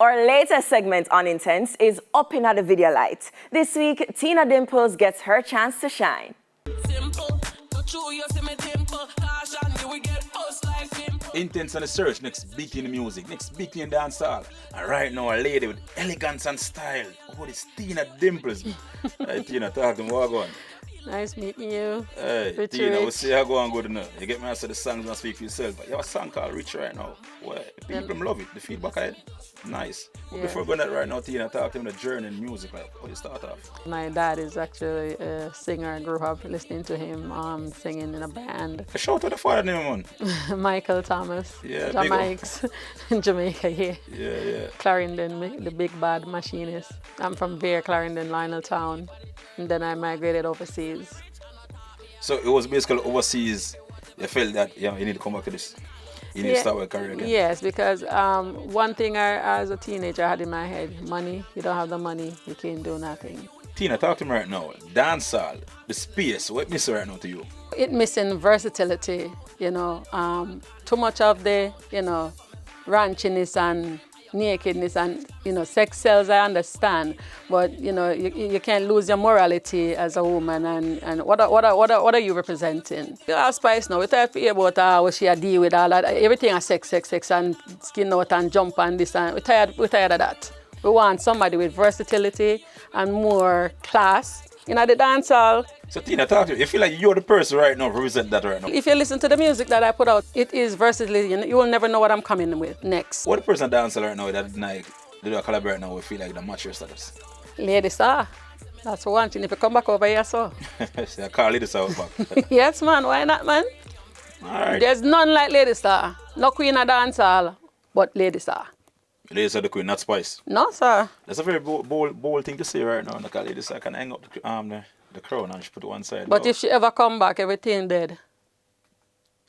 Our latest segment on Intense is Up in the Video Light. This week, Tina Dimples gets her chance to shine. Intense on the search, next big in the music, next big in dancehall. And right now, a lady with elegance and style. Oh, this Tina Dimples. Hey, Tina, talk to me, what going on? Nice meeting you. Hey, Rich Tina, Rich. we'll see how going good enough. You get me answer the songs and speak for yourself. You have a song called Rich right now. Well, people love it. The feedback I had, nice. But before going that right now, Tina, talk to me the journey in music. Like, how you start off? My dad is actually a singer. I grew up listening to him singing in a band. Shout out the father name, man. Michael Thomas. Yeah, Jamaica. In Jamaica, yeah. Yeah. Clarendon, the big bad machinist. I'm from Bear, Clarendon, Lionel Town. And then I migrated overseas. So it was basically overseas. You felt that you need to come back to this. You need to start with a career again. Yes, because one thing as a teenager I had in my head, money. You don't have the money, you can't do nothing. Tina, talk to me right now. Dancehall, the space, what missing right now to you? It missing versatility, too much of the, raunchiness and nakedness and, sex sells, I understand, but, you can't lose your morality as a woman and what are you representing? You have Spice now, we talk about what she deal with all that, everything is sex and skin out and jump and this and we're tired of that. We want somebody with versatility and more class in the dancehall. So Tina, talk to me. You feel like you're the person right now represent that right now? If you listen to the music that I put out, it is versatility. You will never know what I'm coming with next. What the person dancing right now that like do a collab right now we feel like the match your status? Lady Star. That's one thing. If you come back over here, so. See, I call Lady Star back. Yes, man. Why not, man? All right. There's none like Lady Star. No queen of dancehall, but Lady Star. Lady Star the queen, not Spice. No, sir. That's a very bold thing to say right now. Because Lady Star can hang up the crown and she put it one side. But if she ever come back, everything dead.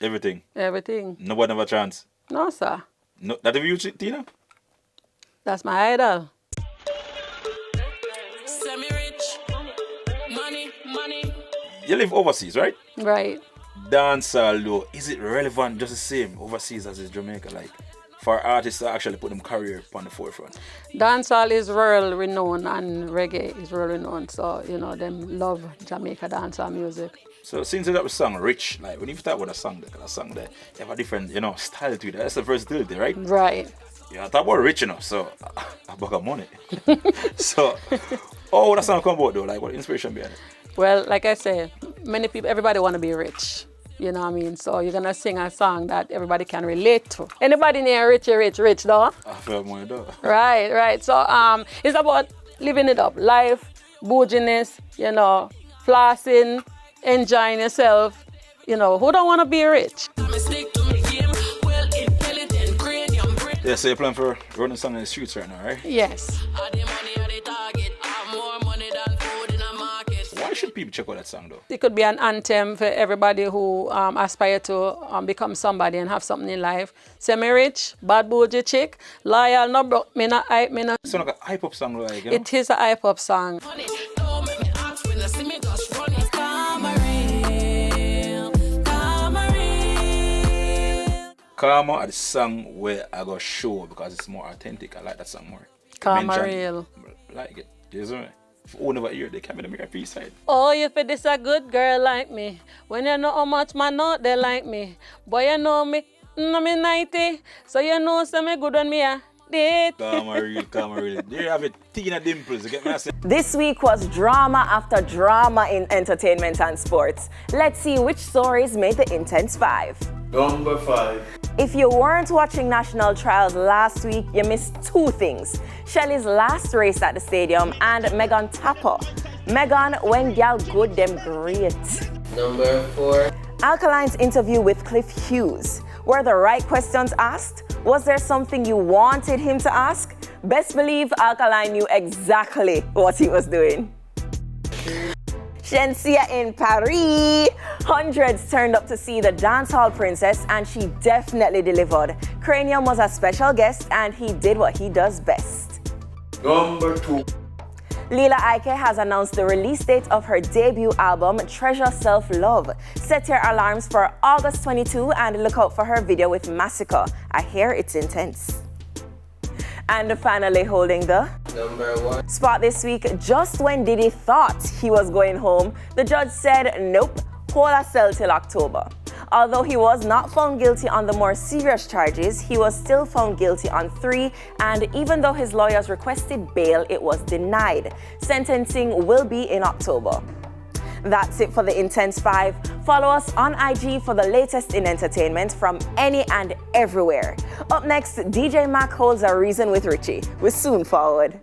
Everything? Everything. Nobody have a chance? No, sir. No, that of you, Tina? That's my idol. Semi-rich, money. You live overseas, right? Right. Dancehall though, is it relevant just the same overseas as is Jamaica? Like, for artists to actually put them career on the forefront? Dancehall is world renowned and reggae is world renowned. So, them love Jamaica dancehall music. So since you got the song Rich, like when you talk about a song there, you have a different, style to it. That's the versatility, right? Right. Yeah, talk about rich, so I got money. So, what that song come about though? Like what inspiration behind it? Well, like I say, everybody want to be rich. You know what I mean? So you're going to sing a song that everybody can relate to. Anybody near rich, though? I feel money though. Right. So it's about living it up. Life, bouginess, flossing, enjoying yourself. Who don't want to be rich? Yeah, so you're planning for running song in the streets right now, right? Yes. Why should people check out that song though? It could be an anthem for everybody who aspire to become somebody and have something in life. Semi-rich, bad bougie chick, loyal, no broke, me not hype, me not. It's like a hype-up song like, It is a hype-up song. Karma are the song where I go show because it's more authentic. I like that song more. Karma real. Like it. You know what I mean? Who never hear they come in the mirror piece side. Oh, you feel this a good girl like me. When you know how much man know they like me. Boy, you know me, me 90. So you know some me good on me, date. Karma real. There you have it, Tina Dimples. You get me? This week was drama after drama in entertainment and sports. Let's see which stories made the Intense 5. Number 5. If you weren't watching national trials last week, you missed two things. Shelly's last race at the stadium and Megan Tapper. Megan, when gal good, them great. Number 4. Alkaline's interview with Cliff Hughes. Were the right questions asked? Was there something you wanted him to ask? Best believe Alkaline knew exactly what he was doing. Shensia in Paris. Hundreds turned up to see the dancehall princess and she definitely delivered. Cranium was a special guest and he did what he does best. Number 2. Lila Ike has announced the release date of her debut album, Treasure Self-Love. Set your alarms for August 22 and look out for her video with Massacre. I hear it's intense. And finally holding the Number 1. spot this week, just when Diddy thought he was going home, the judge said, nope, hold a cell till October. Although he was not found guilty on the more serious charges, he was still found guilty on 3, and even though his lawyers requested bail, it was denied. Sentencing will be in October. That's it for the Intense 5. Follow us on IG for the latest in entertainment from any and everywhere. Up next, DJ Mac holds a reason with Richie. We're soon forward.